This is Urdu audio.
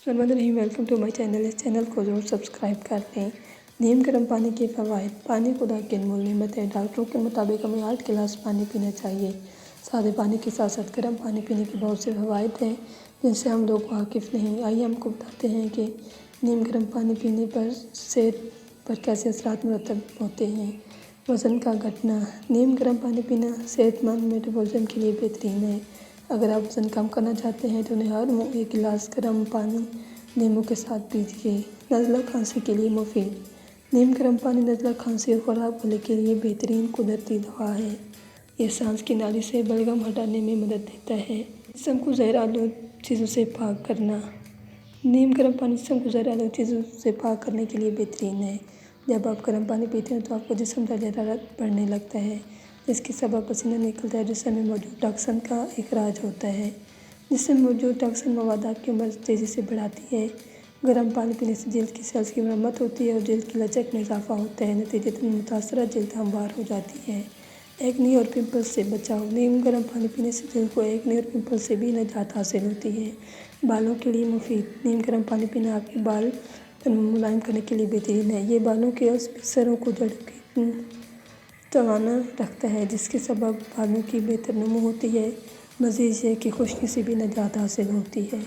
Bismillahirrahmanirrahim. Welcome to my channel. اس چینل کو ضرور سبسکرائب کر لیں. نیم گرم پانی کے فوائد. پانی خدا کی انمول نعمت ہے. ڈاکٹروں کے مطابق ہمیں 8 گلاس پانی پینا چاہیے. سادے پانی کے ساتھ ساتھ گرم پانی پینے کے بہت سے فوائد ہیں جن سے ہم لوگ واقف نہیں. آئیے ہم کو بتاتے ہیں کہ نیم گرم پانی پینے پر صحت پر کیسے اثرات مرتب ہوتے ہیں. وزن کا گھٹنا. نیم گرم پانی پینا صحت مند میٹابولزم کے لیے بہترین ہے. اگر آپ وزن کم کرنا چاہتے ہیں تو ہر منہ 1 گلاس گرم پانی لیموں کے ساتھ پیجیے. نزلہ کھانسی کے لیے مفید. نیم گرم پانی نزلہ کھانسی اور خراب گلے کے لیے بہترین قدرتی دوا ہے. یہ سانس کی نالی سے بلغم ہٹانے میں مدد دیتا ہے. جسم کو زہر آلود چیزوں سے پاک کرنا. نیم گرم پانی جسم کو زہر آلود چیزوں سے پاک کرنے کے لیے بہترین ہے. جب آپ گرم پانی پیتے ہیں تو آپ کا جسم درجہ حرارت بڑھنے لگتا ہے جس کے سبب پسینہ نکلتا ہے. جسم میں موجود ٹاکسن کا اخراج ہوتا ہے. جسم میں موجود ٹاکسن مواد آپ کی عمر تیزی سے بڑھاتی ہے. گرم پانی پینے سے جلد کی سیلز کی مرمت ہوتی ہے اور جلد کی لچک میں اضافہ ہوتا ہے. نتیجتاً متاثرہ جلد ہموار ہو جاتی ہے. ایکنی اور پمپلز سے بچاؤ. نیم گرم پانی پینے سے جلد کو ایکنی اور پمپلز سے بھی نجات حاصل ہوتی ہے. بالوں کے لیے مفید. نیم گرم پانی پینا آپ کے بال ملائم کرنے کے لیے بہترین ہے. یہ بالوں کے عصبی سروں کو جڑوں کی توانا رکھتا ہے جس کے سبب بالوں کی بہتر نمو ہوتی ہے. مزید یہ کہ خشکی سے بھی نجات حاصل ہوتی ہے.